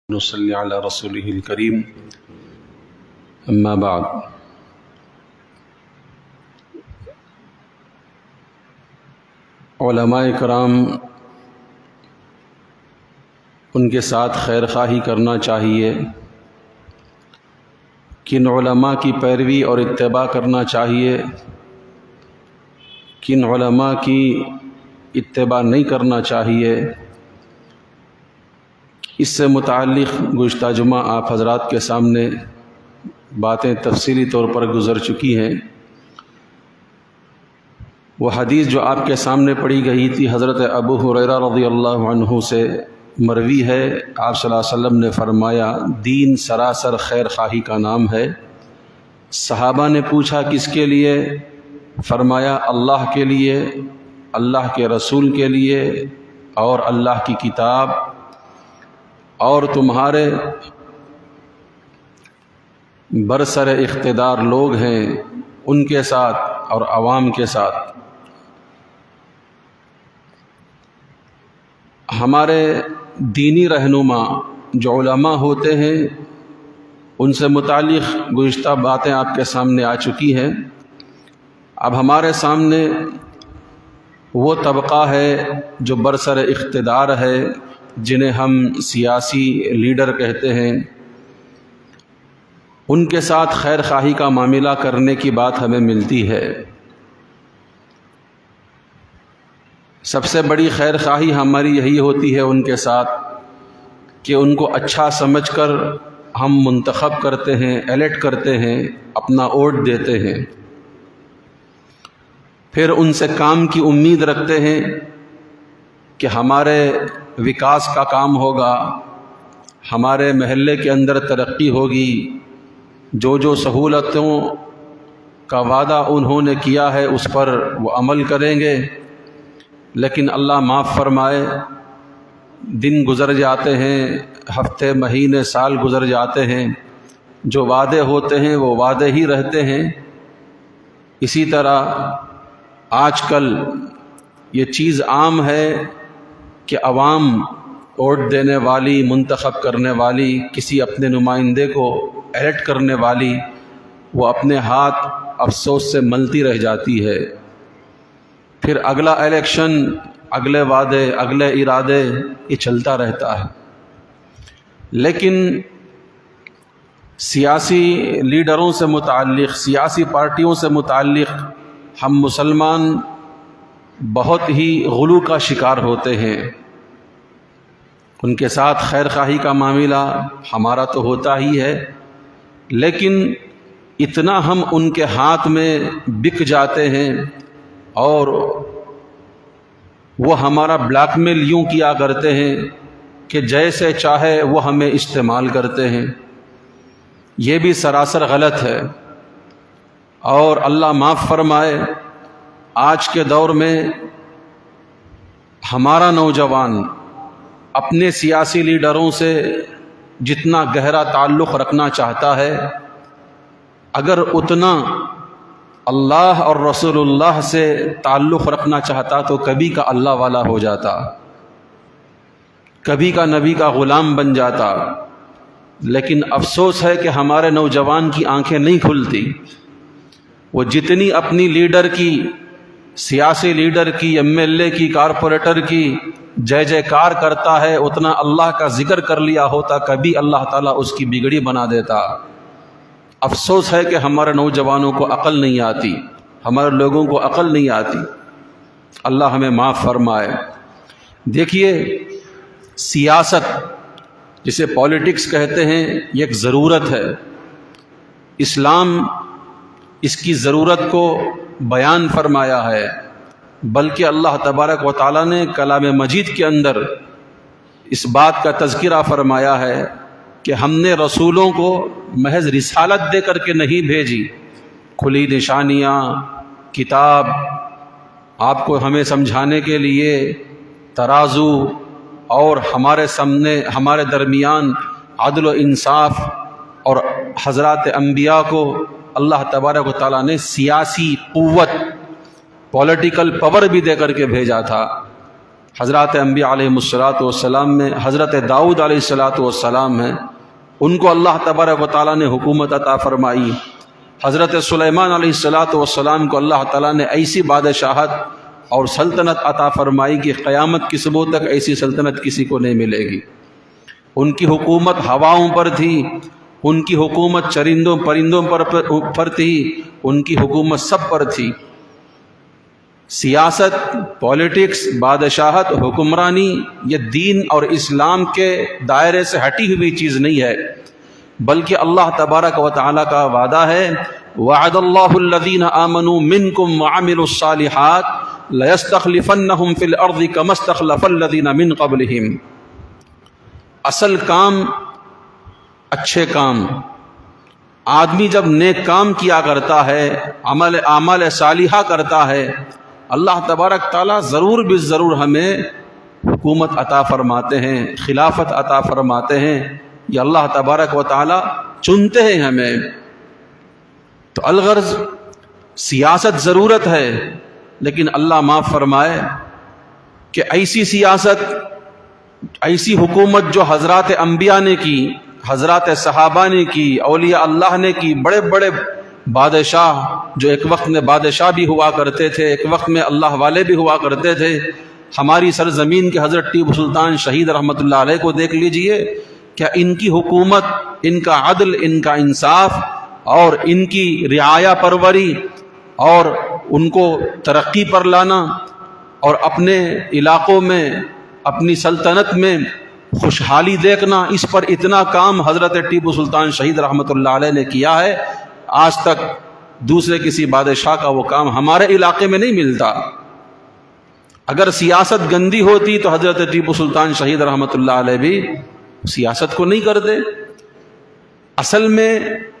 نصلی علی رسولہ الکریم اما بعد۔ علماء کرام ان کے ساتھ خیر خواہی کرنا چاہیے، کن علماء کی پیروی اور اتباع کرنا چاہیے، کن علماء کی اتباع نہیں کرنا چاہیے، اس سے متعلق گزشتہ جمعہ آپ حضرات کے سامنے باتیں تفصیلی طور پر گزر چکی ہیں۔ وہ حدیث جو آپ کے سامنے پڑھی گئی تھی حضرت ابو ہریرہ رضی اللہ عنہ سے مروی ہے۔ آپ صلی اللہ علیہ وسلم نے فرمایا، دین سراسر خیر خواہی کا نام ہے۔ صحابہ نے پوچھا کس کے لیے؟ فرمایا اللہ کے لیے، اللہ کے رسول کے لیے اور اللہ کی کتاب، اور تمہارے برسر اقتدار لوگ ہیں ان کے ساتھ اور عوام کے ساتھ۔ ہمارے دینی رہنما جو علماء ہوتے ہیں ان سے متعلق گزشتہ باتیں آپ کے سامنے آ چکی ہیں۔ اب ہمارے سامنے وہ طبقہ ہے جو برسر اقتدار ہے، جنہیں ہم سیاسی لیڈر کہتے ہیں۔ ان کے ساتھ خیر خواہی کا معاملہ کرنے کی بات ہمیں ملتی ہے۔ سب سے بڑی خیر خواہی ہماری یہی ہوتی ہے ان کے ساتھ کہ ان کو اچھا سمجھ کر ہم منتخب کرتے ہیں، الیکٹ کرتے ہیں، اپنا ووٹ دیتے ہیں، پھر ان سے کام کی امید رکھتے ہیں کہ ہمارے وکاس کا کام ہوگا، ہمارے محلے کے اندر ترقی ہوگی، جو سہولتوں کا وعدہ انہوں نے کیا ہے اس پر وہ عمل کریں گے۔ لیکن اللہ معاف فرمائے، دن گزر جاتے ہیں، ہفتے، مہینے، سال گزر جاتے ہیں، جو وعدے ہوتے ہیں وہ وعدے ہی رہتے ہیں۔ اسی طرح آج کل یہ چیز عام ہے کہ عوام ووٹ دینے والی، منتخب کرنے والی، کسی اپنے نمائندے کو الیکٹ کرنے والی، وہ اپنے ہاتھ افسوس سے ملتی رہ جاتی ہے۔ پھر اگلا الیکشن، اگلے وعدے، اگلے ارادے، یہ چلتا رہتا ہے۔ لیکن سیاسی لیڈروں سے متعلق، سیاسی پارٹیوں سے متعلق ہم مسلمان بہت ہی غلو کا شکار ہوتے ہیں۔ ان کے ساتھ خیر خواہی کا معاملہ ہمارا تو ہوتا ہی ہے، لیکن اتنا ہم ان کے ہاتھ میں بک جاتے ہیں اور وہ ہمارا بلیک میل یوں کیا کرتے ہیں کہ جیسے چاہے وہ ہمیں استعمال کرتے ہیں۔ یہ بھی سراسر غلط ہے، اور اللہ معاف فرمائے، آج کے دور میں ہمارا نوجوان اپنے سیاسی لیڈروں سے جتنا گہرا تعلق رکھنا چاہتا ہے، اگر اتنا اللہ اور رسول اللہ سے تعلق رکھنا چاہتا تو کبھی کا اللہ والا ہو جاتا، کبھی کا نبی کا غلام بن جاتا۔ لیکن افسوس ہے کہ ہمارے نوجوان کی آنکھیں نہیں کھلتی۔ وہ جتنی اپنی لیڈر کی، سیاسی لیڈر کی، ایم ایل اے کی، کارپوریٹر کی جے جے کار کرتا ہے، اتنا اللہ کا ذکر کر لیا ہوتا، کبھی اللہ تعالیٰ اس کی بگڑی بنا دیتا۔ افسوس ہے کہ ہمارے نوجوانوں کو عقل نہیں آتی، ہمارے لوگوں کو عقل نہیں آتی۔ اللہ ہمیں معاف فرمائے۔ دیکھیے، سیاست جسے پالیٹکس کہتے ہیں، یہ ایک ضرورت ہے۔ اسلام اس کی ضرورت کو بیان فرمایا ہے، بلکہ اللہ تبارک و تعالیٰ نے کلام مجید کے اندر اس بات کا تذکرہ فرمایا ہے کہ ہم نے رسولوں کو محض رسالت دے کر کے نہیں بھیجی، کھلی نشانیاں، کتاب، آپ کو ہمیں سمجھانے کے لیے ترازو، اور ہمارے سامنے، ہمارے درمیان عدل و انصاف، اور حضرات انبیاء کو اللہ تبارک و تعالیٰ نے سیاسی قوت، پولیٹیکل پاور بھی دے کر کے بھیجا تھا۔ حضرات انبیاء علیہ السلام میں حضرت داؤد علیہ السلام ہیں، ان کو اللہ تبارک و تعالیٰ نے حکومت عطا فرمائی۔ حضرت سلیمان علیہ السلام کو اللہ تعالیٰ نے ایسی بادشاہت اور سلطنت عطا فرمائی کہ قیامت کی صبح تک ایسی سلطنت کسی کو نہیں ملے گی۔ ان کی حکومت ہواؤں پر تھی، ان کی حکومت چرندوں پرندوں پر تھی، ان کی حکومت سب پر تھی۔ سیاست، پولیٹکس، بادشاہت، حکمرانی یہ دین اور اسلام کے دائرے سے ہٹی ہوئی چیز نہیں ہے، بلکہ اللہ تبارک و تعالیٰ کا وعدہ ہے، وعد اللہ الذین آمنوا منکم وعملوا الصالحات لیستخلفنہم فی الارض کما استخلف الذین من قبلہم۔ اصل کام، اچھے کام، آدمی جب نیک کام کیا کرتا ہے، اعمال صالحہ کرتا ہے، اللہ تبارک تعالیٰ ضرور بالضرور ہمیں حکومت عطا فرماتے ہیں، خلافت عطا فرماتے ہیں۔ یہ اللہ تبارک و تعالیٰ چنتے ہیں ہمیں۔ تو الغرض سیاست ضرورت ہے، لیکن اللہ معاف فرمائے کہ ایسی سیاست، ایسی حکومت جو حضرات انبیاء نے کی، حضرات صحابہ نے کی، اولیاء اللہ نے کی، بڑے بڑے بادشاہ جو ایک وقت میں بادشاہ بھی ہوا کرتے تھے، ایک وقت میں اللہ والے بھی ہوا کرتے تھے۔ ہماری سرزمین کے حضرت ٹیپو سلطان شہید رحمۃ اللہ علیہ کو دیکھ لیجئے، کیا ان کی حکومت، ان کا عدل، ان کا انصاف اور ان کی رعایا پروری اور ان کو ترقی پر لانا اور اپنے علاقوں میں، اپنی سلطنت میں خوشحالی دیکھنا، اس پر اتنا کام حضرت ٹیپو سلطان شہید رحمۃ اللہ علیہ نے کیا ہے۔ آج تک دوسرے کسی بادشاہ کا وہ کام ہمارے علاقے میں نہیں ملتا۔ اگر سیاست گندی ہوتی تو حضرت ٹیپو سلطان شہید رحمۃ اللہ علیہ بھی سیاست کو نہیں کرتے۔ اصل میں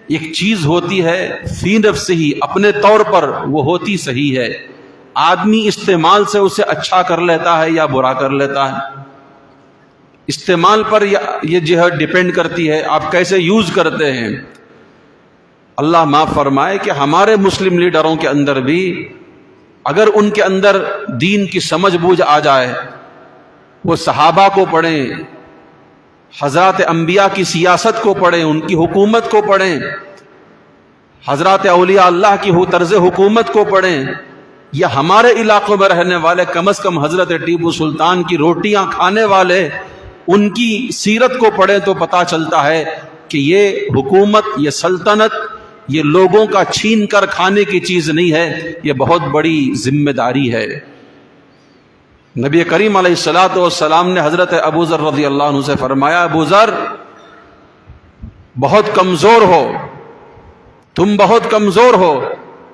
ایک چیز ہوتی ہے فی نفسہ ہی، اپنے طور پر وہ ہوتی صحیح ہے، آدمی استعمال سے اسے اچھا کر لیتا ہے یا برا کر لیتا ہے۔ استعمال پر یہ جو ہے ڈیپینڈ کرتی ہے، آپ کیسے یوز کرتے ہیں۔ اللہ معاف فرمائے کہ ہمارے مسلم لیڈروں کے اندر بھی اگر ان کے اندر دین کی سمجھ بوجھ آ جائے، وہ صحابہ کو پڑھیں، حضرات انبیاء کی سیاست کو پڑھیں، ان کی حکومت کو پڑھیں، حضرات اولیاء اللہ کی طرز حکومت کو پڑھیں، یا ہمارے علاقوں میں رہنے والے کم از کم حضرت ٹیپو سلطان کی روٹیاں کھانے والے ان کی سیرت کو پڑھیں، تو پتہ چلتا ہے کہ یہ حکومت، یہ سلطنت، یہ لوگوں کا چھین کر کھانے کی چیز نہیں ہے، یہ بہت بڑی ذمہ داری ہے۔ نبی کریم علیہ السلام نے حضرت ابو ذر رضی اللہ عنہ سے فرمایا، ابو ذر بہت کمزور ہو، تم بہت کمزور ہو،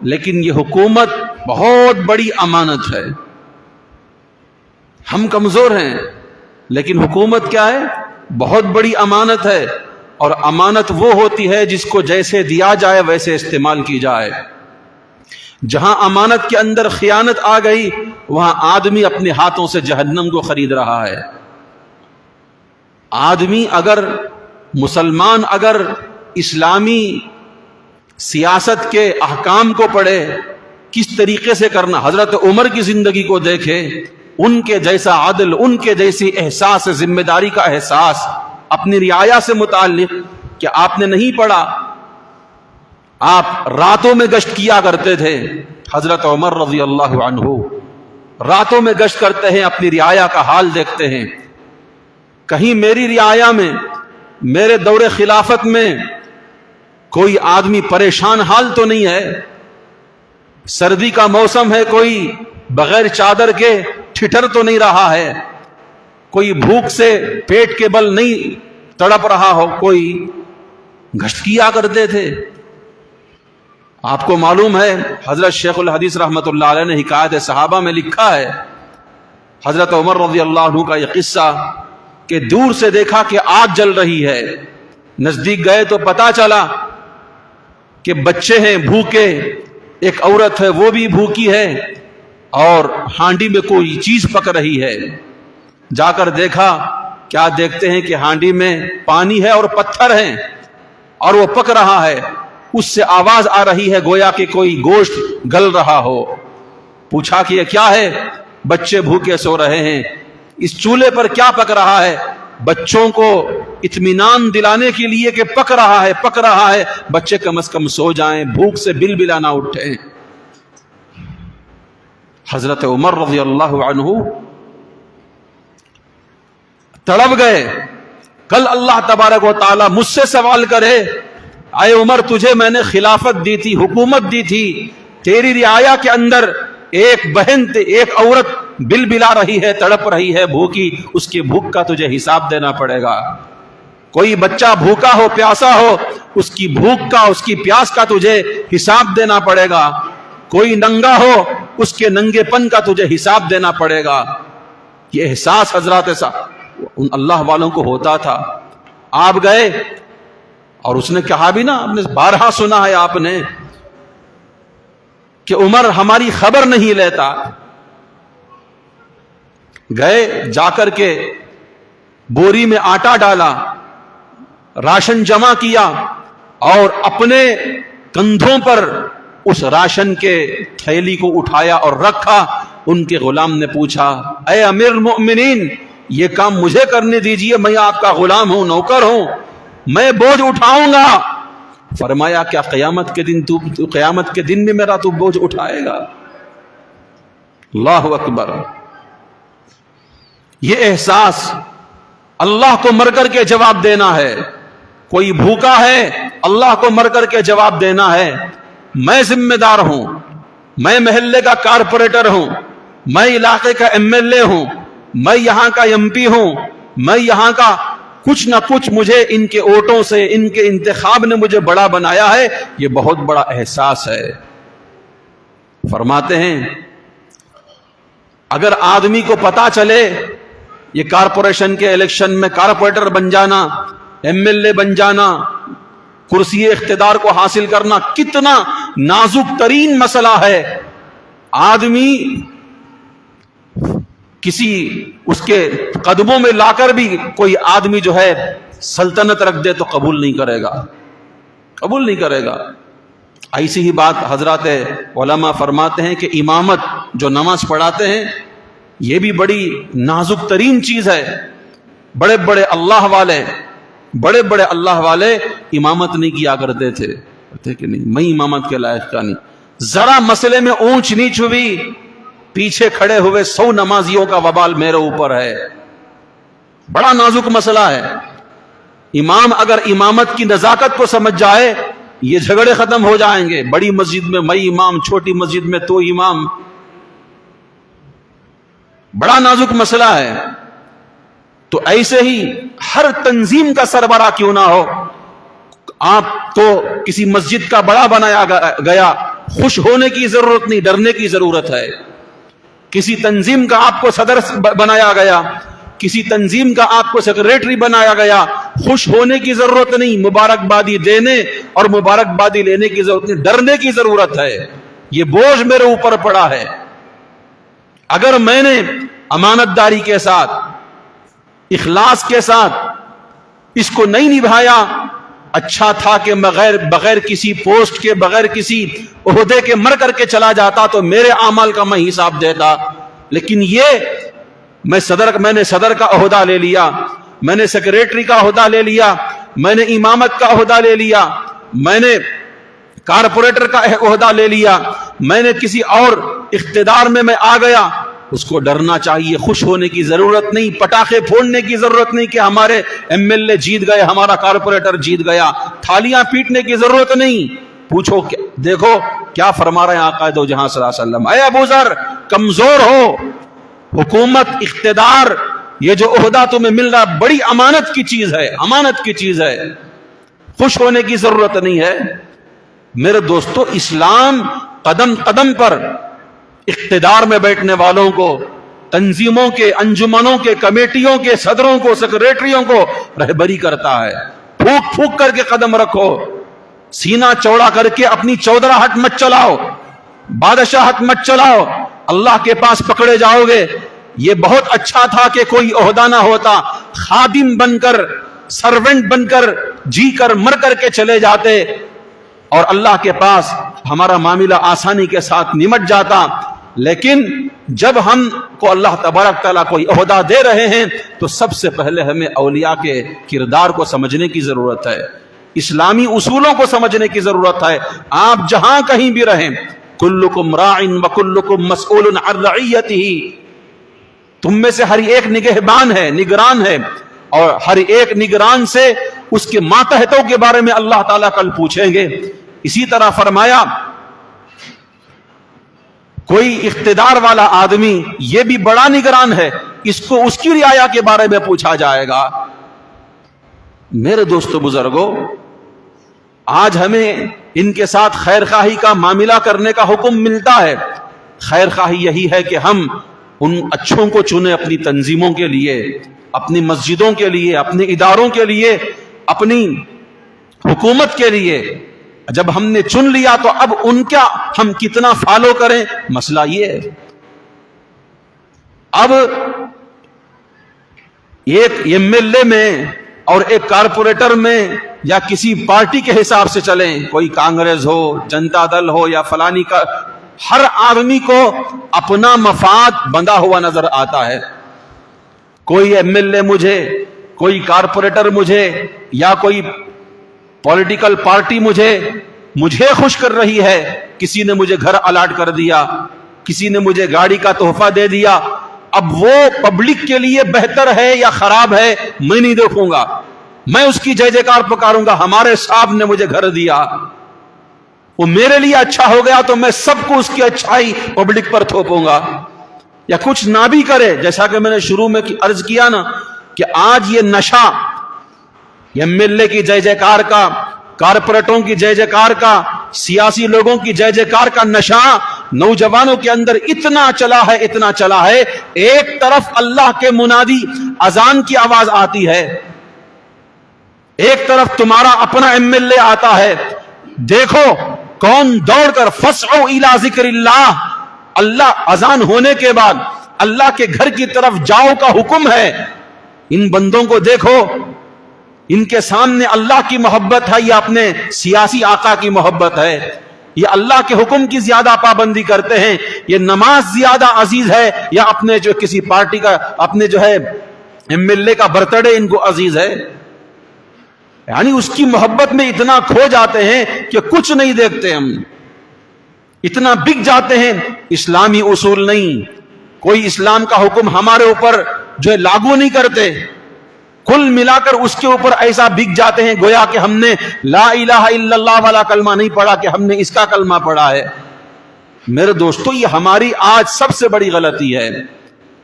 لیکن یہ حکومت بہت بڑی امانت ہے۔ ہم کمزور ہیں لیکن حکومت کیا ہے؟ بہت بڑی امانت ہے، اور امانت وہ ہوتی ہے جس کو جیسے دیا جائے ویسے استعمال کی جائے۔ جہاں امانت کے اندر خیانت آ گئی، وہاں آدمی اپنے ہاتھوں سے جہنم کو خرید رہا ہے۔ آدمی اگر، مسلمان اگر اسلامی سیاست کے احکام کو پڑھے، کس طریقے سے کرنا، حضرت عمر کی زندگی کو دیکھے، ان کے جیسا عدل، ان کے جیسی احساس ذمہ داری کا احساس اپنی رعایا سے متعلق، کہ آپ نے نہیں پڑھا، آپ راتوں میں گشت کیا کرتے تھے۔ حضرت عمر رضی اللہ عنہ راتوں میں گشت کرتے ہیں، اپنی رعایا کا حال دیکھتے ہیں، کہیں میری رعایا میں، میرے دور خلافت میں کوئی آدمی پریشان حال تو نہیں ہے، سردی کا موسم ہے، کوئی بغیر چادر کے ٹھٹر تو نہیں رہا ہے، کوئی بھوک سے پیٹ کے بل نہیں تڑپ رہا ہو، کوئی گشت کیا کرتے تھے۔ آپ کو معلوم ہے حضرت شیخ الحدیث رحمۃ اللہ علیہ نے حکایت صحابہ میں لکھا ہے، حضرت عمر رضی اللہ عنہ کا یہ قصہ، کہ دور سے دیکھا کہ آگ جل رہی ہے، نزدیک گئے تو پتا چلا کہ بچے ہیں بھوکے، ایک عورت ہے وہ بھی بھوکی ہے، اور ہانڈی میں کوئی چیز پک رہی ہے۔ جا کر دیکھا، کیا دیکھتے ہیں کہ ہانڈی میں پانی ہے اور پتھر ہیں، اور وہ پک رہا ہے، اس سے آواز آ رہی ہے گویا کہ کوئی گوشت گل رہا ہو۔ پوچھا کہ یہ کیا ہے؟ بچے بھوکے سو رہے ہیں۔ اس چولہے پر کیا پک رہا ہے؟ بچوں کو اطمینان دلانے کے لیے کہ پک رہا ہے، بچے کم از کم سو جائیں، بھوک سے بل بلا نہ اٹھیں۔ حضرت عمر رضی اللہ عنہ تڑپ گئے، کل اللہ تبارک و تعالی مجھ سے سوال کرے، اے عمر تجھے میں نے خلافت دی تھی، حکومت دی تھی، تیری رعایا کے اندر ایک بہن ایک عورت بل بلا رہی ہے، تڑپ رہی ہے بھوکی، اس کے بھوک کا تجھے حساب دینا پڑے گا۔ کوئی بچہ بھوکا ہو پیاسا ہو، اس کی بھوک کا اس کی پیاس کا تجھے حساب دینا پڑے گا۔ کوئی ننگا ہو، اس کے ننگے پن کا تجھے حساب دینا پڑے گا۔ یہ احساس حضرات ان اللہ والوں کو ہوتا تھا۔ آپ گئے اور اس نے کہا بھی نا، آپ نے بارہا سنا ہے آپ نے کہ عمر ہماری خبر نہیں لیتا۔ گئے، جا کر کے بوری میں آٹا ڈالا، راشن جمع کیا اور اپنے کندھوں پر اس راشن کے تھیلی کو اٹھایا اور رکھا۔ ان کے غلام نے پوچھا، اے امیر المؤمنین یہ کام مجھے کرنے دیجئے، میں آپ کا غلام ہوں، نوکر ہوں، میں بوجھ اٹھاؤں گا۔ فرمایا کیا قیامت کے دن میں میرا تو بوجھ اٹھائے گا؟ اللہ اکبر۔ یہ احساس اللہ کو مر کر کے جواب دینا ہے۔ کوئی بھوکا ہے، اللہ کو مر کر کے جواب دینا ہے، میں ذمہ دار ہوں، میں محلے کا کارپوریٹر ہوں، میں علاقے کا ایم ایل اے ہوں، میں یہاں کا ایم پی ہوں، میں یہاں کا کچھ نہ کچھ، مجھے ان کے ووٹوں سے، ان کے انتخاب نے مجھے بڑا بنایا ہے۔ یہ بہت بڑا احساس ہے۔ فرماتے ہیں اگر آدمی کو پتا چلے یہ کارپوریشن کے الیکشن میں کارپوریٹر بن جانا، ایم ایل اے بن جانا، کرسی اقتدار کو حاصل کرنا کتنا نازک ترین مسئلہ ہے، آدمی کسی اس کے قدموں میں لا کر بھی کوئی آدمی جو ہے سلطنت رکھ دے تو قبول نہیں کرے گا۔ ایسی ہی بات حضرات علماء فرماتے ہیں کہ امامت جو نماز پڑھاتے ہیں یہ بھی بڑی نازک ترین چیز ہے۔ بڑے بڑے اللہ والے امامت نہیں کیا کرتے تھے کہ نہیں میں امامت کے لائق کا نہیں، ذرا مسئلے میں اونچ نیچ ہوئی، پیچھے کھڑے ہوئے 100 نمازیوں کا وبال میرے اوپر ہے۔ بڑا نازک مسئلہ ہے۔ امام اگر امامت کی نزاکت کو سمجھ جائے یہ جھگڑے ختم ہو جائیں گے۔ بڑی مسجد میں میں امام، چھوٹی مسجد میں تو امام، بڑا نازک مسئلہ ہے۔ تو ایسے ہی ہر تنظیم کا سربراہ کیوں نہ ہو، آپ کو کسی مسجد کا بڑا بنایا گیا، خوش ہونے کی ضرورت نہیں، ڈرنے کی ضرورت ہے۔ کسی تنظیم کا آپ کو صدر بنایا گیا، کسی تنظیم کا آپ کو سیکریٹری بنایا گیا، خوش ہونے کی ضرورت نہیں، مبارکبادی دینے اور مبارکبادی لینے کی ضرورت نہیں، ڈرنے کی ضرورت ہے۔ یہ بوجھ میرے اوپر پڑا ہے، اگر میں نے امانت داری کے ساتھ، اخلاص کے ساتھ اس کو نہیں نبھایا، اچھا تھا کہ بغیر کسی پوسٹ کے، بغیر کسی عہدے کے مر کر کے چلا جاتا تو میرے اعمال کا میں حساب دیتا۔ لیکن یہ میں نے صدر کا عہدہ لے لیا، میں نے سیکریٹری کا عہدہ لے لیا، میں نے امامت کا عہدہ لے لیا، میں نے کارپوریٹر کا عہدہ لے لیا، میں نے کسی اور اقتدار میں آ گیا۔ اس کو ڈرنا چاہیے، خوش ہونے کی ضرورت نہیں، پٹاخے پھوڑنے کی ضرورت نہیں کہ ہمارے ایم ایل اے جیت گئے، ہمارا کارپوریٹر جیت گیا، تھالیاں پیٹنے کی ضرورت نہیں۔ پوچھو دیکھو کیا فرما رہے ہیں آقا دو جہاں صلی اللہ علیہ وسلم، اے ابو ذر کمزور ہو، حکومت، اقتدار، یہ جو عہدہ تمہیں مل رہا بڑی امانت کی چیز ہے، امانت کی چیز ہے، خوش ہونے کی ضرورت نہیں ہے۔ میرے دوستو، اسلام قدم قدم پر اقتدار میں بیٹھنے والوں کو، تنظیموں کے، انجمنوں کے، کمیٹیوں کے صدروں کو، سیکریٹریوں کو رہبری کرتا ہے۔ پھونک پھونک کر کے قدم رکھو، سینہ چوڑا کر کے اپنی چودراہٹ مت چلاؤ، بادشاہت مت چلاؤ، اللہ کے پاس پکڑے جاؤ گے۔ یہ بہت اچھا تھا کہ کوئی عہدہ نہ ہوتا، خادم بن کر، سرونٹ بن کر، جی کر مر کر کے چلے جاتے اور اللہ کے پاس ہمارا معاملہ آسانی کے ساتھ نمٹ جاتا۔ لیکن جب ہم کو اللہ تبارک تعالیٰ کوئی عہدہ دے رہے ہیں تو سب سے پہلے ہمیں اولیاء کے کردار کو سمجھنے کی ضرورت ہے، اسلامی اصولوں کو سمجھنے کی ضرورت ہے۔ آپ جہاں کہیں بھی رہیں، کلکم راع وکلکم مسئول عن رعیتہ، تم میں سے ہر ایک نگہبان ہے، نگران ہے، اور ہر ایک نگران سے اس کے ماتحتوں کے بارے میں اللہ تعالیٰ کل پوچھیں گے۔ اسی طرح فرمایا کوئی اقتدار والا آدمی یہ بھی بڑا نگران ہے، اس کو اس کی رعایا کے بارے میں پوچھا جائے گا۔ میرے دوستو بزرگوں، آج ہمیں ان کے ساتھ خیر خواہی کا معاملہ کرنے کا حکم ملتا ہے۔ خیر خواہی یہی ہے کہ ہم ان اچھوں کو چنیں اپنی تنظیموں کے لیے، اپنی مسجدوں کے لیے، اپنے اداروں کے لیے، اپنی حکومت کے لیے۔ جب ہم نے چن لیا تو اب ان کا ہم کتنا فالو کریں، مسئلہ یہ ہے۔ اب ایک ایم ایل اے میں اور ایک کارپوریٹر میں یا کسی پارٹی کے حساب سے چلیں، کوئی کانگریس ہو، جنتا دل ہو یا فلانی کا، ہر آدمی کو اپنا مفاد بندھا ہوا نظر آتا ہے۔ کوئی ایم ایل اے مجھے، کوئی کارپوریٹر مجھے، یا کوئی پولیٹیکل پارٹی مجھے خوش کر رہی ہے، کسی نے مجھے گھر الاٹ کر دیا، کسی نے مجھے گاڑی کا تحفہ دے دیا۔ اب وہ پبلک کے لیے بہتر ہے یا خراب ہے میں نہیں دیکھوں گا، میں اس کی جے جے کار پکاروں گا۔ ہمارے صاحب نے مجھے گھر دیا، وہ میرے لیے اچھا ہو گیا تو میں سب کو اس کی اچھائی پبلک پر تھوپوں گا۔ یا کچھ نہ بھی کرے، جیسا کہ میں نے شروع میں عرض کیا نا کہ آج یہ نشہ ایم ایل اے کی جے جے کار کا، کارپوریٹوں کی جے جے کار کا، سیاسی لوگوں کی جے جے کار کا نشہ نوجوانوں کے اندر اتنا چلا ہے، ایک طرف اللہ کے منادی اذان کی آواز آتی ہے، ایک طرف تمہارا اپنا ایم ایل اے آتا ہے، دیکھو کون دوڑ کر فسعوا الی ذکر اللہ، اللہ اذان ہونے کے بعد اللہ کے گھر کی طرف جاؤ کا حکم ہے۔ ان بندوں کو دیکھو، ان کے سامنے اللہ کی محبت ہے یا اپنے سیاسی آقا کی محبت ہے؟ یہ اللہ کے حکم کی زیادہ پابندی کرتے ہیں، یہ نماز زیادہ عزیز ہے یا اپنے جو کسی پارٹی کا، اپنے جو ہے ایم ایل اے کا برتھ ڈے ان کو عزیز ہے؟ یعنی اس کی محبت میں اتنا کھو جاتے ہیں کہ کچھ نہیں دیکھتے، ہم اتنا بک جاتے ہیں۔ اسلامی اصول نہیں، کوئی اسلام کا حکم ہمارے اوپر جو ہے لاگو نہیں کرتے، کل ملا کر اس کے اوپر ایسا بک جاتے ہیں گویا کہ ہم نے لا الہ الا اللہ والا کلمہ نہیں پڑھا، کہ ہم نے اس کا کلمہ پڑھا ہے۔ میرے دوستو، یہ ہماری آج سب سے بڑی غلطی ہے،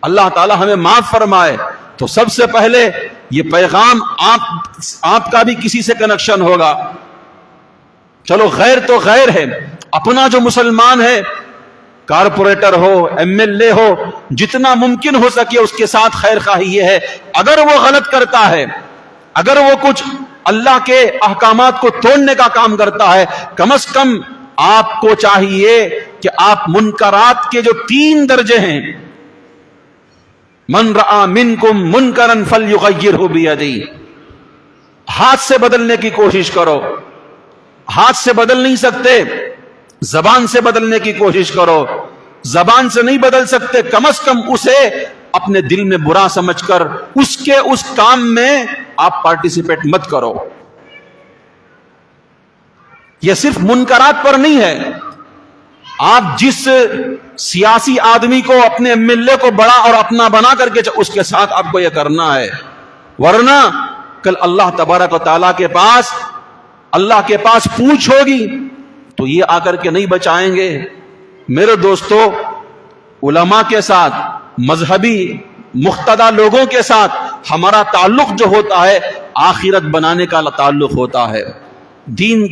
اللہ تعالی ہمیں معاف فرمائے۔ تو سب سے پہلے یہ پیغام آپ کا بھی کسی سے کنیکشن ہوگا، چلو غیر تو غیر ہے، اپنا جو مسلمان ہے، کارپوریٹر ہو، ایم ایل اے ہو، جتنا ممکن ہو سکے اس کے ساتھ خیر خواہی یہ ہے، اگر وہ غلط کرتا ہے، اگر وہ کچھ اللہ کے احکامات کو توڑنے کا کام کرتا ہے، کم از کم آپ کو چاہیے کہ آپ منکرات کے جو 3 درجے ہیں، من رأى منکم منکرا فلیغیرہ بیدیہ، ہاتھ سے بدلنے کی کوشش کرو۔ ہاتھ سے بدل نہیں سکتے، زبان سے بدلنے کی کوشش کرو۔ زبان سے نہیں بدل سکتے، کم از کم اسے اپنے دل میں برا سمجھ کر اس کام میں آپ پارٹیسپیٹ مت کرو۔ یہ صرف منکرات پر نہیں ہے، آپ جس سیاسی آدمی کو، اپنے ایم ایل اے کو بڑا اور اپنا بنا کر کے اس کے ساتھ آپ کو یہ کرنا ہے، ورنہ کل اللہ تبارک و تعالیٰ کے پاس پوچھ ہوگی تو یہ آ کر کے نہیں بچائیں گے۔ میرے دوستو، علماء کے ساتھ، مذہبی مقتدی لوگوں کے ساتھ ہمارا تعلق جو ہوتا ہے آخرت بنانے کا تعلق ہوتا ہے، دین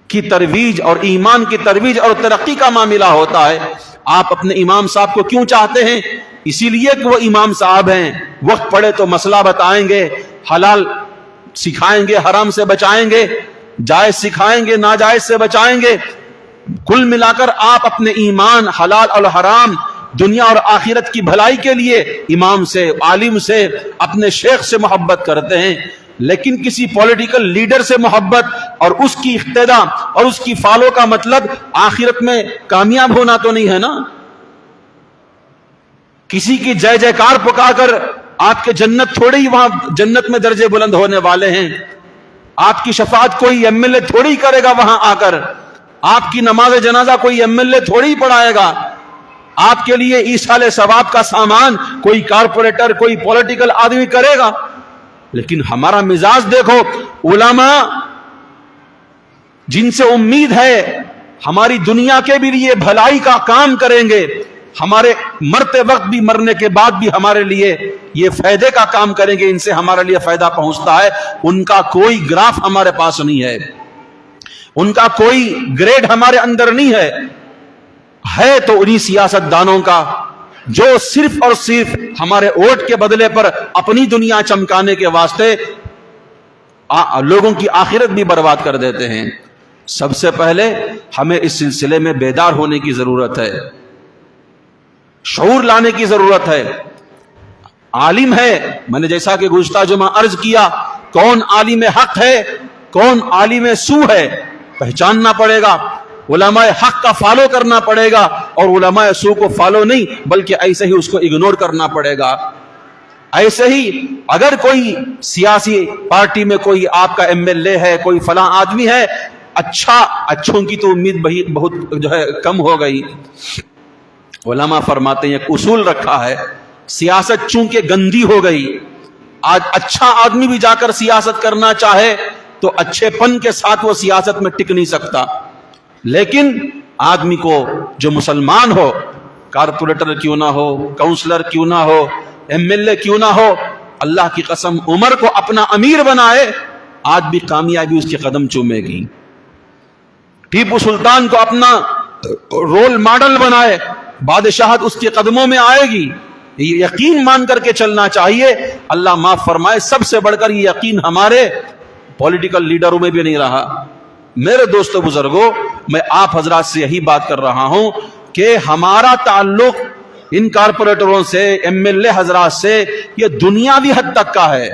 کی ترویج اور ایمان کی ترویج اور ترقی کا معاملہ ہوتا ہے۔ آپ اپنے امام صاحب کو کیوں چاہتے ہیں؟ اسی لیے کہ وہ امام صاحب ہیں، وقت پڑے تو مسئلہ بتائیں گے، حلال سکھائیں گے، حرام سے بچائیں گے، جائز سکھائیں گے، ناجائز سے بچائیں گے۔ کل ملا کر آپ اپنے ایمان، حلال اور حرام، دنیا اور آخرت کی بھلائی کے لیے امام سے، عالم سے، اپنے شیخ سے محبت کرتے ہیں، لیکن کسی پولیٹیکل لیڈر سے محبت اور اس کی اقتدا اور اس کی فالو کا مطلب آخرت میں کامیاب ہونا تو نہیں ہے نا۔ کسی کی جے جےکار پکا کر آپ کے جنت تھوڑی ہی وہاں جنت میں درجے بلند ہونے والے ہیں. آپ کی شفاعت کوئی ایم ایل اے تھوڑی کرے گا وہاں آ کر. آپ کی نماز جنازہ کوئی ایم ایل اے تھوڑی پڑھائے گا. آپ کے لیے ایصال ثواب کا سامان کوئی کارپوریٹر کوئی پولیٹیکل آدمی کرے گا. لیکن ہمارا مزاج دیکھو. علماء جن سے امید ہے ہماری دنیا کے بھی لیے بھلائی کا کام کریں گے, ہمارے مرتے وقت بھی مرنے کے بعد بھی ہمارے لیے یہ فائدے کا کام کریں گے, ان سے ہمارے لیے فائدہ پہنچتا ہے, ان کا کوئی گراف ہمارے پاس نہیں ہے, ان کا کوئی گریڈ ہمارے اندر نہیں ہے. ہے تو انہی سیاست دانوں کا جو صرف اور صرف ہمارے ووٹ کے بدلے پر اپنی دنیا چمکانے کے واسطے لوگوں کی آخرت بھی برباد کر دیتے ہیں. سب سے پہلے ہمیں اس سلسلے میں بیدار ہونے کی ضرورت ہے, شعور لانے کی ضرورت ہے. عالم ہے, میں نے جیسا کہ گزشتہ جمعہ عرض کیا, کون عالم حق ہے کون عالم سو ہے پہچاننا پڑے گا. علماء حق کا فالو کرنا پڑے گا اور علماء سو کو فالو نہیں بلکہ ایسے ہی اس کو اگنور کرنا پڑے گا. ایسے ہی اگر کوئی سیاسی پارٹی میں کوئی آپ کا ایم ایل اے ہے, کوئی فلاں آدمی ہے, اچھوں کی تو امید بہت جو ہے کم ہو گئی. علماء فرماتے ہیں ایک اصول رکھا ہے, سیاست چونکہ گندی ہو گئی, آج اچھا آدمی بھی جا کر سیاست کرنا چاہے تو اچھے پن کے ساتھ وہ سیاست میں ٹک نہیں سکتا. لیکن آدمی کو جو مسلمان ہو, کارپوریٹر کیوں نہ ہو, کاؤنسلر کیوں نہ ہو, ایم ایل اے کیوں نہ ہو, اللہ کی قسم عمر کو اپنا امیر بنائے, آج بھی کامیابی اس کے قدم چومے گی. ٹیپو سلطان کو اپنا رول ماڈل بنائے, بادشاہت اس کے قدموں میں آئے گی. یہ یقین مان کر کے چلنا چاہیے. اللہ معاف فرمائے, سب سے بڑھ کر یہ یقین ہمارے پولیٹیکل لیڈروں میں بھی نہیں رہا. میرے دوستو بزرگوں, میں آپ حضرات سے یہی بات کر رہا ہوں کہ ہمارا تعلق ان کارپوریٹروں سے, ایم ایل اے حضرات سے, یہ دنیاوی حد تک کا ہے.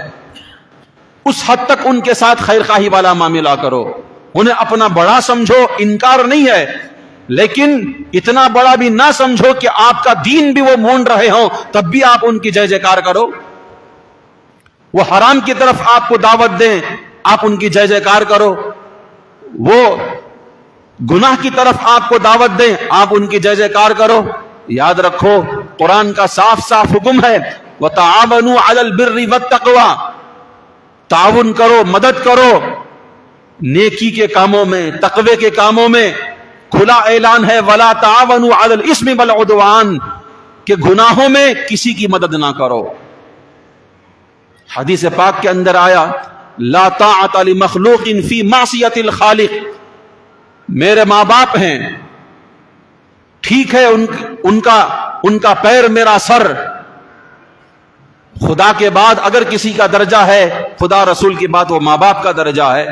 اس حد تک ان کے ساتھ خیر خواہی والا معاملہ کرو, انہیں اپنا بڑا سمجھو, انکار نہیں ہے, لیکن اتنا بڑا بھی نہ سمجھو کہ آپ کا دین بھی وہ مونڈ رہے ہوں تب بھی آپ ان کی جے جےکار کرو. وہ حرام کی طرف آپ کو دعوت دیں, آپ ان کی جے جےکار کرو. وہ گناہ کی طرف آپ کو دعوت دیں, آپ ان کی جے جےکار کرو. یاد رکھو, قرآن کا صاف صاف حکم ہے, وَتَعَاوَنُوا عَلَى الْبِرِّ وَالتَّقْوَى, تعاون کرو, مدد کرو نیکی کے کاموں میں, تقوی کے کاموں میں. کھلا اعلان ہے, وَلَا تَعَاوَنُوا عَلَى الْإِثْمِ وَالْعُدْوَانِ, کہ گناہوں میں کسی کی مدد نہ کرو. حدیث پاک کے اندر آیا, لا طاعت لمخلوق فی معصیت الخالق. میرے ماں باپ ہیں, ٹھیک ہے, ان کا پیر میرا سر. خدا کے بعد اگر کسی کا درجہ ہے, خدا رسول کی بات, وہ ماں باپ کا درجہ ہے.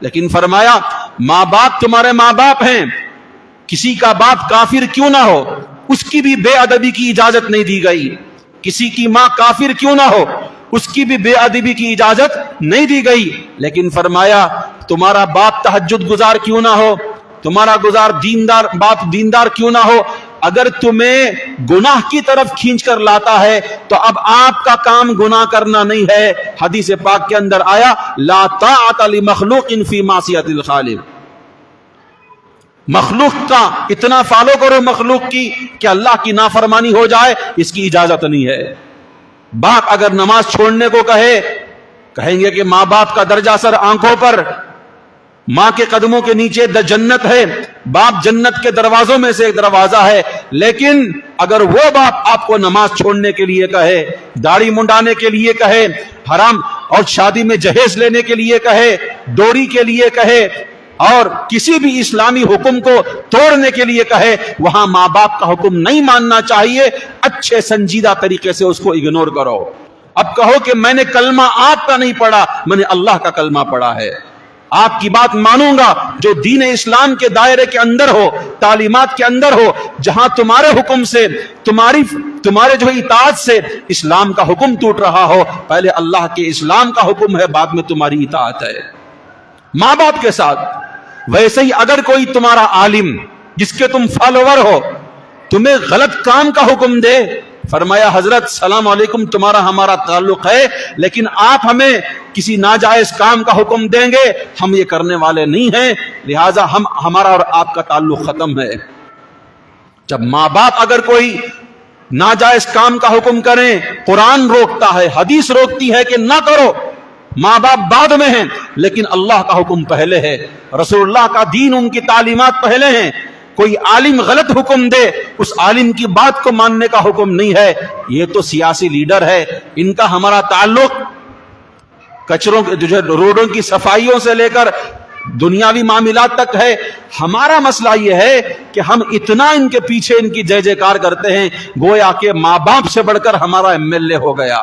لیکن فرمایا ماں باپ تمہارے ماں باپ ہیں, کسی کا باپ کافر کیوں نہ ہو اس کی بھی بے ادبی کی اجازت نہیں دی گئی. کسی کی ماں کافر کیوں نہ ہو اس کی بھی بے ادبی کی اجازت نہیں دی گئی. لیکن فرمایا تمہارا باپ تہجد گزار کیوں نہ ہو, تمہارا باپ دیندار کیوں نہ ہو, اگر تمہیں گناہ کی طرف کھینچ کر لاتا ہے تو اب آپ کا کام گناہ کرنا نہیں ہے. حدیث پاک کے اندر آیا, لا طاعت لمخلوق فی معصیت الخالق. مخلوق کا اتنا فالو کرو مخلوق کی کہ اللہ کی نافرمانی ہو جائے, اس کی اجازت نہیں ہے. باپ اگر نماز چھوڑنے کو کہیں گے کہ ماں باپ کا درجہ سر آنکھوں پر, ماں کے قدموں کے نیچے جنت ہے, باپ جنت کے دروازوں میں سے ایک دروازہ ہے. لیکن اگر وہ باپ آپ کو نماز چھوڑنے کے لیے کہے, داڑھی منڈانے کے لیے کہے, حرام اور شادی میں جہیز لینے کے لیے کہے, ڈوری کے لیے کہے, اور کسی بھی اسلامی حکم کو توڑنے کے لیے کہے, وہاں ماں باپ کا حکم نہیں ماننا چاہیے. اچھے سنجیدہ طریقے سے اس کو اگنور کرو. اب کہو کہ میں نے کلمہ آپ کا نہیں پڑھا, میں نے اللہ کا کلمہ پڑھا ہے, آپ کی بات مانوں گا جو دین اسلام کے دائرے کے اندر ہو, تعلیمات کے اندر ہو, جہاں تمہارے حکم سے, تمہارے جو اطاعت سے اسلام کا حکم ٹوٹ رہا ہو. پہلے اللہ کے اسلام کا حکم ہے, بعد میں تمہاری اطاعت ہے. ماں باپ کے ساتھ ویسے ہی اگر کوئی تمہارا عالم جس کے تم فالوور ہو تمہیں غلط کام کا حکم دے, فرمایا حضرت سلام علیکم تمہارا ہمارا تعلق ہے، لیکن آپ ہمیں کسی ناجائز کام کا حکم دیں گے، ہم یہ کرنے والے نہیں ہیں، لہٰذا ہمارا اور آپ کا تعلق ختم ہے۔ جب ماں باپ اگر کوئی ناجائز کام کا حکم کریں، قرآن روکتا ہے، حدیث روکتی ہے کہ نہ کرو، ماں باپ بعد میں ہیں لیکن اللہ کا حکم پہلے ہے، رسول اللہ کا دین، ان کی تعلیمات پہلے ہیں۔ کوئی عالم غلط حکم دے، اس عالم کی بات کو ماننے کا حکم نہیں ہے، یہ تو سیاسی لیڈر ہے، ان کا ہمارا تعلق کچروں جو روڈوں کی صفائیوں سے لے کر دنیاوی معاملات تک ہے۔ ہمارا مسئلہ یہ ہے کہ ہم اتنا ان کے پیچھے ان کی جے جے کار کرتے ہیں، گویا کہ ماں باپ سے بڑھ کر ہمارا ایم ایل اے ہو گیا،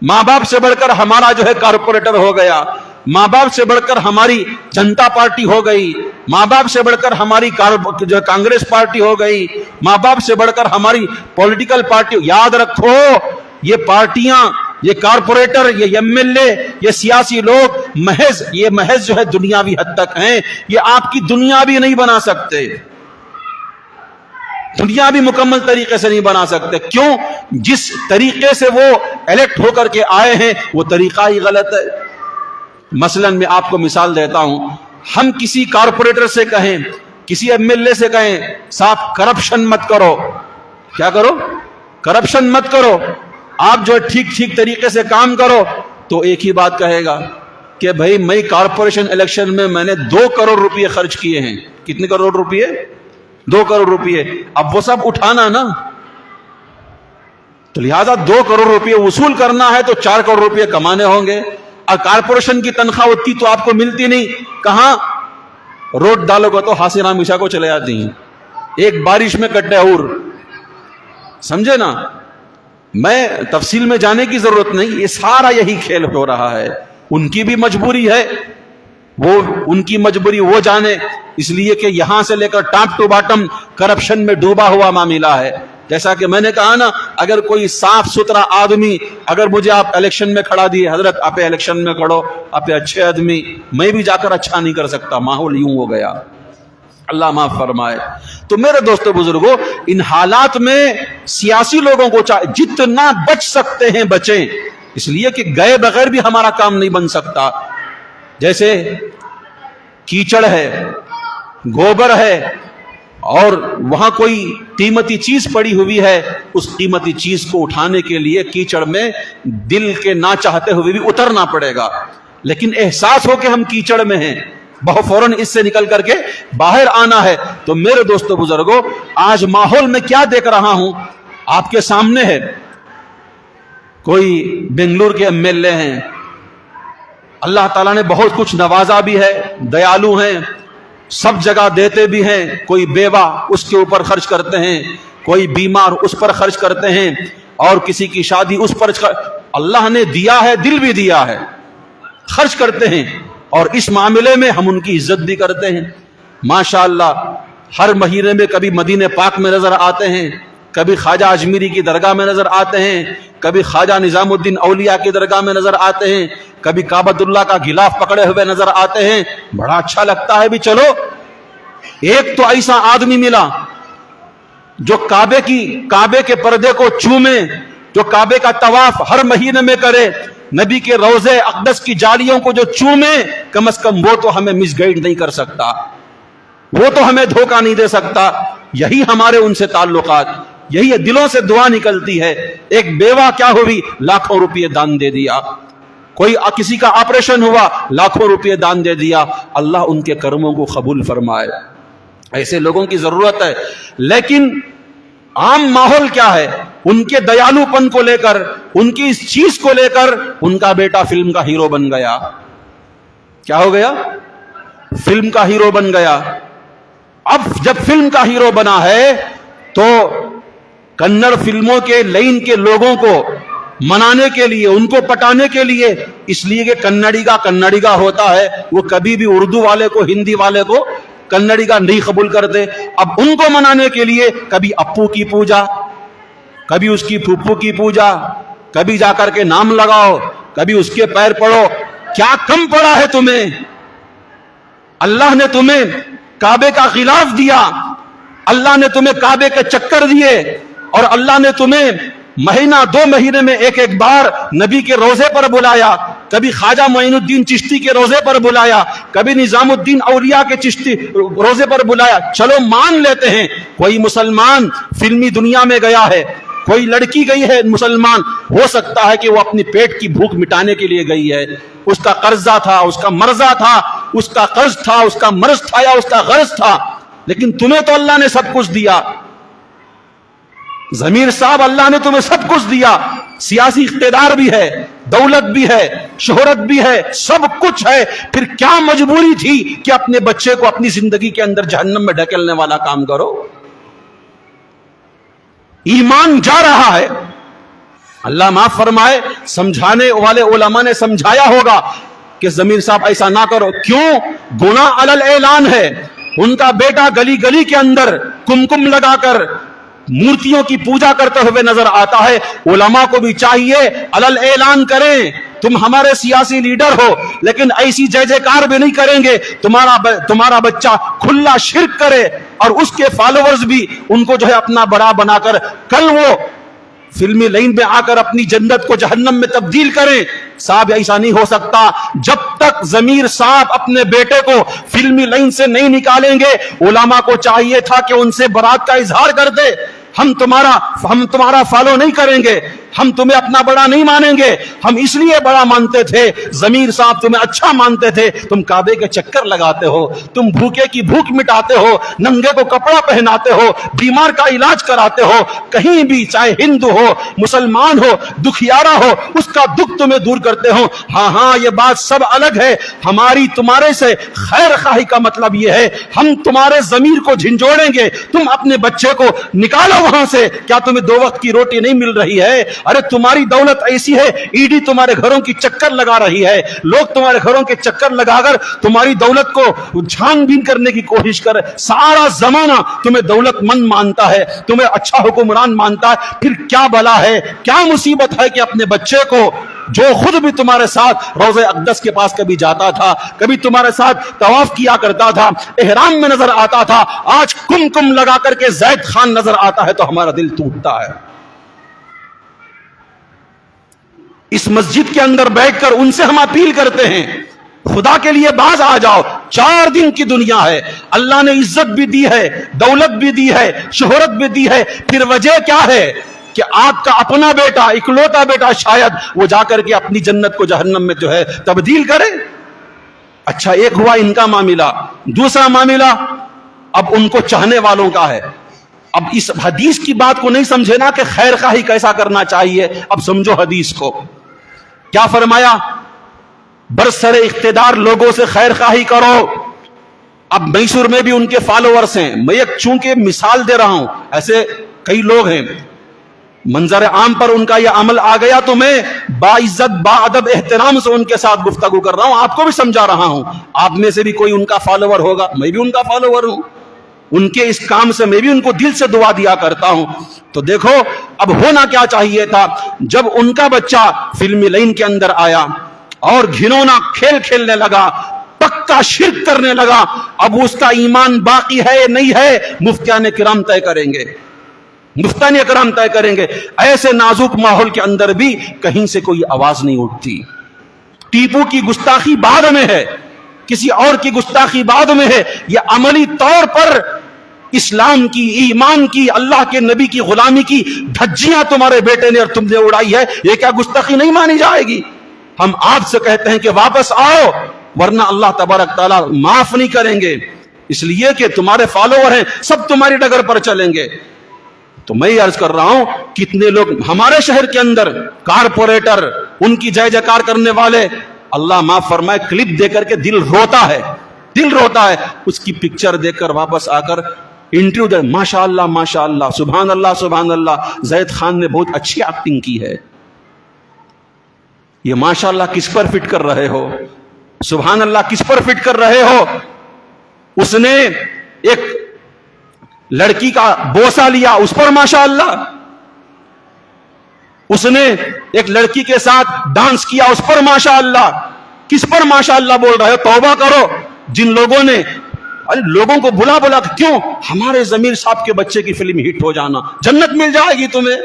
ماں باپ سے بڑھ کر ہمارا جو ہے کارپوریٹر ہو گیا، ماں باپ سے بڑھ کر ہماری جنتا پارٹی ہو گئی، ماں باپ سے بڑھ کر ہماری جو کانگریس پارٹی ہو گئی، ماں باپ سے بڑھ کر ہماری پولیٹیکل پارٹی۔ یاد رکھو یہ پارٹیاں، یہ کارپوریٹر، یہ ایم ایل اے، یہ سیاسی لوگ محض جو ہے دنیاوی حد تک ہیں، یہ آپ کی دنیا بھی نہیں بنا سکتے، دنیا بھی مکمل طریقے سے نہیں بنا سکتے۔ کیوں؟ جس طریقے سے وہ الیکٹ ہو کر کے آئے ہیں وہ طریقہ ہی غلط ہے۔ مثلا میں آپ کو مثال دیتا ہوں، ہم کسی کارپوریٹر سے کہیں، کسی ایم ایل اے سے کہیں صاحب کرپشن مت کرو، کیا کرو؟ کرپشن مت کرو، آپ جو ٹھیک طریقے سے کام کرو، تو ایک ہی بات کہے گا کہ بھائی میں کارپوریشن الیکشن میں نے 2 کروڑ روپے خرچ کیے ہیں۔ کتنے کروڑ روپے؟ 2 کروڑ روپے۔ اب وہ سب اٹھانا نا، تو لہذا 2 کروڑ روپے وصول کرنا ہے تو 4 کروڑ روپے کمانے ہوں گے، اور کارپوریشن کی تنخواہ اتنی تو آپ کو ملتی نہیں، کہاں روڈ ڈالو گے تو حاصل ہمیشہ کو چلے جاتی ہیں، ایک بارش میں کٹے اور، سمجھے نا؟ میں تفصیل میں جانے کی ضرورت نہیں، یہ سارا یہی کھیل ہو رہا ہے۔ ان کی بھی مجبوری ہے، ان کی مجبوری وہ جانے، اس لیے کہ یہاں سے لے کر ٹاپ ٹو باٹم کرپشن میں ڈوبا ہوا معاملہ ہے۔ جیسا کہ میں نے کہا نا، اگر کوئی صاف ستھرا آدمی، اگر مجھے آپ الیکشن میں کھڑا دیے، حضرت آپ الیکشن میں کھڑو، آپ اچھے آدمی، میں بھی جا کر اچھا نہیں کر سکتا، ماحول یوں ہو گیا، اللہ معاف فرمائے۔ تو میرے دوستو بزرگوں، ان حالات میں سیاسی لوگوں کو جتنا بچ سکتے ہیں بچیں، اس لیے کہ گئے بغیر بھی ہمارا کام نہیں بن سکتا۔ جیسے کیچڑ ہے، گوبر ہے، اور وہاں کوئی قیمتی چیز پڑی ہوئی ہے، اس قیمتی چیز کو اٹھانے کے لیے کیچڑ میں دل کے نہ چاہتے ہوئے بھی اترنا پڑے گا، لیکن احساس ہو کہ ہم کیچڑ میں ہیں، بہت فوراً اس سے نکل کر کے باہر آنا ہے۔ تو میرے دوستو بزرگوں، آج ماحول میں کیا دیکھ رہا ہوں آپ کے سامنے ہے، کوئی بنگلور کے ایم ایل اے ہیں، اللہ تعالیٰ نے بہت کچھ نوازا بھی ہے، دیالو ہیں، سب جگہ دیتے بھی ہیں، کوئی بیوہ اس کے اوپر خرچ کرتے ہیں، کوئی بیمار اس پر خرچ کرتے ہیں، اور کسی کی شادی اس پر اللہ نے دیا ہے، دل بھی دیا ہے، خرچ کرتے ہیں، اور اس معاملے میں ہم ان کی عزت بھی کرتے ہیں۔ ماشاءاللہ ہر مہینے میں کبھی مدینہ پاک میں نظر آتے ہیں، کبھی خواجہ اجمیری کی درگاہ میں نظر آتے ہیں، کبھی خواجہ نظام الدین اولیاء کی درگاہ میں نظر آتے ہیں، کبھی کعبۃ اللہ کا غلاف پکڑے ہوئے نظر آتے ہیں۔ بڑا اچھا لگتا ہے بھی، چلو ایک تو ایسا آدمی ملا جو کعبے کے پردے کو چومے، جو کعبے کا طواف ہر مہینے میں کرے، نبی کے روضے اقدس کی جالیوں کو جو چومے، کم از کم وہ تو ہمیں مس گائیڈ نہیں کر سکتا، وہ تو ہمیں دھوکہ نہیں دے سکتا۔ یہی ہمارے ان سے تعلقات، یہی ہے، دلوں سے دعا نکلتی ہے۔ ایک بیوہ کیا ہوئی، لاکھوں روپے دان دے دیا، کوئی کسی کا آپریشن ہوا، لاکھوں روپے دان دے دیا۔ اللہ ان کے کرموں کو قبول فرمائے، ایسے لوگوں کی ضرورت ہے۔ لیکن عام ماحول کیا ہے، ان کے دیالو پن کو لے کر، ان کی اس چیز کو لے کر ان کا بیٹا فلم کا ہیرو بن گیا۔ کیا ہو گیا؟ فلم کا ہیرو بن گیا۔ اب جب فلم کا ہیرو بنا ہے تو کنڑ فلموں کے لائن کے لوگوں کو منانے کے لیے، ان کو پٹانے کے لیے، اس لیے کہ کنڑی کا ہوتا ہے، وہ کبھی بھی اردو والے کو، ہندی والے کو کنڑی کا نہیں قبول کرتے۔ اب ان کو منانے کے لیے کبھی اپو کی پوجا، کبھی اس کی پھوپھو کی پوجا، کبھی جا کر کے نام لگاؤ، کبھی اس کے پیر پڑو۔ کیا کم پڑا ہے تمہیں؟ اللہ نے تمہیں کعبے کا غلاف دیا، اللہ نے تمہیں کعبے کے چکر دیے، اور اللہ نے تمہیں مہینہ 2 مہینے میں ایک بار نبی کے روزے پر بلایا، کبھی خواجہ معین الدین چشتی کے روزے پر بلایا، کبھی نظام الدین اولیاء کے چشتی روزے پر بلایا. چلو مان لیتے ہیں کوئی مسلمان فلمی دنیا میں گیا ہے، کوئی لڑکی گئی ہے مسلمان، ہو سکتا ہے کہ وہ اپنی پیٹ کی بھوک مٹانے کے لیے گئی ہے، اس کا قرضہ تھا، اس کا مرضہ تھا، اس کا قرض تھا، اس کا مرض تھا یا اس کا غرض تھا. لیکن تمہیں تو اللہ نے سب کچھ دیا. ضمیر صاحب، اللہ نے تمہیں سب کچھ دیا، سیاسی اقتدار بھی ہے، دولت بھی ہے، شہرت بھی ہے، سب کچھ ہے. پھر کیا مجبوری تھی کہ اپنے بچے کو اپنی زندگی کے اندر جہنم میں ڈھکیلنے والا کام کرو؟ ایمان جا رہا ہے. اللہ معاف فرمائے، سمجھانے والے علماء نے سمجھایا ہوگا کہ ضمیر صاحب ایسا نہ کرو. کیوں؟ گناہ علی الاعلان ہے. ان کا بیٹا گلی گلی کے اندر کمکم لگا کر مورتیوں کی پوجا کرتے ہوئے نظر آتا ہے. علماء کو بھی چاہیے علی الاعلان کریں، تم ہمارے سیاسی لیڈر ہو لیکن ایسی جے جے کار بھی نہیں کریں گے. تمہارا بچہ کھلا شرک کرے اور اس کے فالوورز بھی ان کو جو ہے اپنا بڑا بنا کر کل وہ فلمی لائن میں آ کر اپنی جنت کو جہنم میں تبدیل کریں. صاحب ایسا نہیں ہو سکتا. جب تک ضمیر صاحب اپنے بیٹے کو فلمی لائن سے نہیں نکالیں گے، علماء کو چاہیے تھا کہ ان سے برات کا اظہار کر دے. ہم تمہارا فالو نہیں کریں گے، ہم تمہیں اپنا بڑا نہیں مانیں گے. ہم اس لیے بڑا مانتے تھے، ضمیر صاحب تمہیں اچھا مانتے تھے. تم کعبے کے چکر لگاتے ہو، تم بھوکے کی بھوک مٹاتے ہو، ننگے کو کپڑا پہناتے ہو، بیمار کا علاج کراتے ہو. کہیں بھی چاہے ہندو ہو، مسلمان ہو، دکھیارا ہو، اس کا دکھ تمہیں دور کرتے ہو. ہاں یہ بات سب الگ ہے. ہماری تمہارے سے خیر خواہی کا مطلب یہ ہے ہم تمہارے ضمیر کو جھنجھوڑیں گے. تم اپنے بچے کو نکالو وہاں سے. کیا تمہیں 2 وقت کی روٹی نہیں مل رہی ہے؟ ارے تمہاری دولت ایسی ہے، ای ڈی تمہارے گھروں کی چکر لگا رہی ہے، لوگ تمہارے گھروں کے چکر لگا کر تمہاری دولت کو چھان بین کرنے کی کوشش کر. سارا زمانہ تمہیں دولت مند مانتا ہے، تمہیں اچھا حکمران مانتا ہے. پھر کیا بلا ہے، کیا مصیبت ہے کہ اپنے بچے کو جو خود بھی تمہارے ساتھ روضہ اقدس کے پاس کبھی جاتا تھا، کبھی تمہارے ساتھ طواف کیا کرتا تھا، احرام میں نظر آتا تھا، آج کم لگا کر کے زید خان نظر آتا ہے تو ہمارا دل ٹوٹتا ہے. اس مسجد کے اندر بیٹھ کر ان سے ہم اپیل کرتے ہیں، خدا کے لیے باز آ جاؤ. 4 دن کی دنیا ہے، اللہ نے عزت بھی دی ہے، دولت بھی دی ہے، شہرت بھی دی ہے. پھر وجہ کیا ہے کہ آپ کا اپنا بیٹا، اکلوتا بیٹا شاید وہ جا کر کے اپنی جنت کو جہنم میں جو ہے تبدیل کرے. اچھا، ایک ہوا ان کا معاملہ. دوسرا معاملہ اب ان کو چاہنے والوں کا ہے. اب اس حدیث کی بات کو نہیں سمجھے نا کہ خیر خواہی کیسا کرنا چاہیے. اب سمجھو حدیث کو. کیا فرمایا؟ برسر اقتدار لوگوں سے خیر خواہی کرو. اب میسور میں بھی ان کے فالوورز ہیں. میں ایک چونکہ مثال دے رہا ہوں، ایسے کئی لوگ ہیں، منظر عام پر ان کا یہ عمل آ گیا تو میں باعزت با ادب احترام سے ان کے ساتھ گفتگو کر رہا ہوں، آپ کو بھی سمجھا رہا ہوں. آپ میں سے بھی کوئی ان کا فالوور ہوگا، میں بھی ان کا فالوور ہوں. ان کے اس کام سے میں بھی ان کو دل سے دعا دیا کرتا ہوں. تو دیکھو اب ہونا کیا چاہیے تھا. جب ان کا بچہ فلمی لائن کے اندر آیا اور گھنونا کھیل کھیلنے لگا، پکا شرک کرنے لگا، اب اس کا ایمان باقی ہے نہیں ہے مفتیان کرام طے کریں گے. مفتیان کرام طے کریں گے. ایسے نازک ماحول کے اندر بھی کہیں سے کوئی آواز نہیں اٹھتی. ٹیپو کی گستاخی بعد میں ہے، کسی اور کی گستاخی بعد میں ہے. یہ عملی طور پر اسلام کی، ایمان کی، اللہ کے نبی کی غلامی کی دھجیاں تمہارے بیٹے نے اور تم نے اڑائی ہے. یہ کیا گستاخی نہیں مانی جائے گی؟ ہم آپ سے کہتے ہیں کہ واپس آؤ، ورنہ اللہ تبارک تعالیٰ معاف نہیں کریں گے. اس لیے کہ تمہارے فالوور ہیں، سب تمہاری ڈگر پر چلیں گے. تو میں یہ عرض کر رہا ہوں، کتنے لوگ ہمارے شہر کے اندر کارپوریٹر، ان کی جے جیکار کرنے والے، اللہ معاف فرمائے، کلپ دے کر کے دل روتا ہے، دل روتا ہے. اس کی پکچر دیکھ کر واپس آ کر انٹرویو دے، ماشاء اللہ ماشاء اللہ، سبحان اللہ سبحان اللہ، زید خان نے بہت اچھی ایکٹنگ کی ہے. یہ ماشاء اللہ کس پر فٹ کر رہے ہو؟ سبحان اللہ کس پر فٹ کر رہے ہو؟ اس نے ایک لڑکی کا بوسہ لیا، اس پر ماشاء اللہ. اس نے ایک لڑکی کے ساتھ ڈانس کیا، اس پر ماشاء اللہ. کس پر ماشاء اللہ بول رہے ہو؟ توبہ کرو. جن لوگوں نے ارے لوگوں کو بلا بلا کیوں؟ ہمارے ضمیر صاحب کے بچے کی فلم ہٹ ہو جانا، جنت مل جائے گی تمہیں۔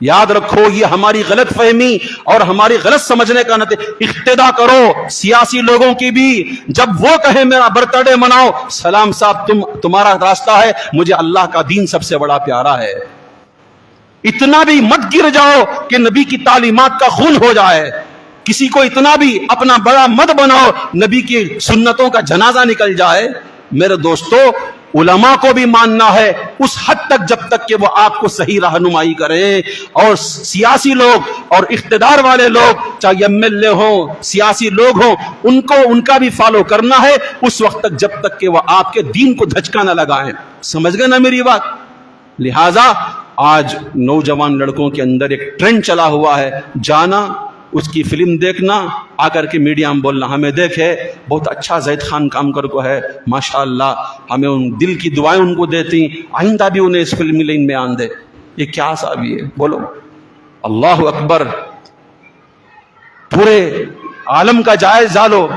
یاد رکھو یہ ہماری غلط فہمی اور ہماری غلط سمجھنے کا نتیجہ۔ اقتدا کرو سیاسی لوگوں کی بھی، جب وہ کہیں میرا برتھ ڈے مناؤ، سلام صاحب تمہارا راستہ ہے، مجھے اللہ کا دین سب سے بڑا پیارا ہے۔ اتنا بھی مت گر جاؤ کہ نبی کی تعلیمات کا خون ہو جائے، کسی کو اتنا بھی اپنا بڑا مت بناؤ نبی کی سنتوں کا جنازہ نکل جائے۔ میرے دوستو، علماء کو بھی ماننا ہے اس حد تک جب تک کہ وہ آپ کو صحیح رہنمائی کریں، اور سیاسی لوگ اور اقتدار والے لوگ، چاہے ایم ایل اے ہوں، سیاسی لوگ ہوں، ان کا بھی فالو کرنا ہے اس وقت تک جب تک کہ وہ آپ کے دین کو دھچکا نہ لگائیں۔ سمجھ گئے نا میری بات؟ لہذا آج نوجوان لڑکوں کے اندر ایک ٹرینڈ چلا ہوا ہے، جانا، اس کی فلم دیکھنا، آ کر کے میڈیا میں بولنا ہمیں دیکھے بہت اچھا زید خان کام کو ہے، ماشاءاللہ، ہمیں ان دل کی دعائیں ان کو دیتی، آئندہ بھی انہیں اس فلمی لائن میں آن دے۔ یہ کیا صاحب ہے؟ بولو اللہ اکبر۔ پورے عالم کا جائزہ لو،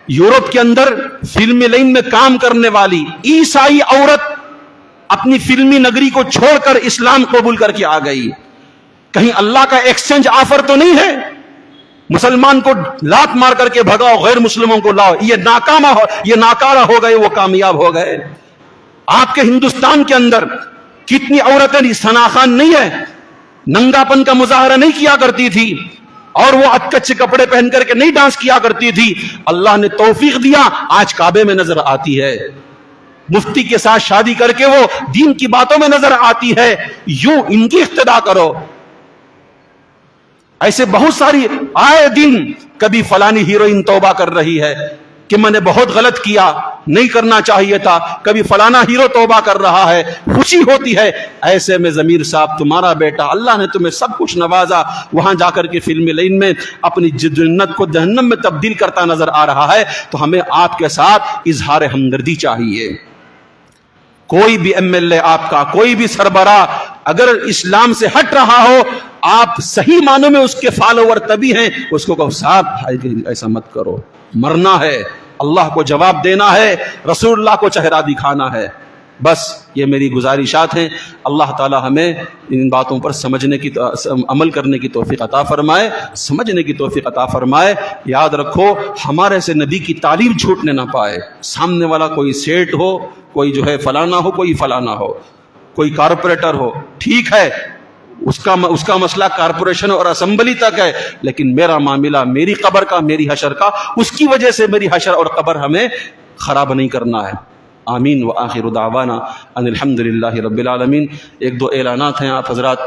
یورپ کے اندر فلمی لائن میں کام کرنے والی عیسائی عورت اپنی فلمی نگری کو چھوڑ کر اسلام قبول کر کے آ گئی۔ کہیں اللہ کا ایکسچینج آفر تو نہیں ہے؟ مسلمان کو لات مار کر کے بھگاؤ، غیر مسلموں کو لاؤ، یہ ناکارہ ہو گئے، وہ کامیاب ہو گئے۔ آپ کے ہندوستان کے اندر کتنی عورتیں ثنا خان نہیں ہے، ننگا پن کا مظاہرہ نہیں کیا کرتی تھی، اور وہ اچھے کپڑے پہن کر کے نہیں ڈانس کیا کرتی تھی، اللہ نے توفیق دیا، آج کعبے میں نظر آتی ہے، مفتی کے ساتھ شادی کر کے وہ دین کی باتوں میں نظر آتی ہے۔ یوں ان کی اقتدا کرو۔ ایسے بہت ساری آئے دن کبھی فلانی ہیروئن توبہ کر رہی ہے کہ میں نے بہت غلط کیا، نہیں کرنا چاہیے تھا، کبھی فلانا ہیرو توبہ کر رہا ہے، خوشی ہوتی ہے۔ ایسے میں ضمیر صاحب تمہارا بیٹا، اللہ نے تمہیں سب کچھ نوازا، وہاں جا کر کے فلمی لائن میں اپنی جنت کو جہنم میں تبدیل کرتا نظر آ رہا ہے، تو ہمیں آپ کے ساتھ اظہار ہمدردی چاہیے۔ کوئی بھی ایم ایل اے آپ کا، کوئی بھی سربراہ اگر اسلام سے ہٹ رہا ہو، آپ صحیح معنوں میں اس کے فالوور تبھی ہیں، اس کو کہو صاحب ایسا مت کرو، مرنا ہے، اللہ کو جواب دینا ہے، رسول اللہ کو چہرہ دکھانا ہے۔ بس یہ میری گزارشات ہیں۔ اللہ تعالی ہمیں ان باتوں پر سمجھنے کی، عمل کرنے کی توفیق عطا فرمائے، سمجھنے کی توفیق عطا فرمائے۔ یاد رکھو ہمارے سے نبی کی تعلیم چھوٹنے نہ پائے۔ سامنے والا کوئی سیٹ ہو، کوئی جو ہے فلانا ہو، کوئی فلانا ہو، کوئی کارپوریٹر ہو، ٹھیک ہے، اس کا مسئلہ کارپوریشن اور اسمبلی تک ہے، لیکن میرا معاملہ میری قبر کا، میری حشر کا، اس کی وجہ سے میری حشر اور قبر ہمیں خراب نہیں کرنا ہے۔ آمین۔ وآخر دعوانا ان الحمدللہ رب العالمین۔ ایک دو اعلانات ہیں آپ حضرات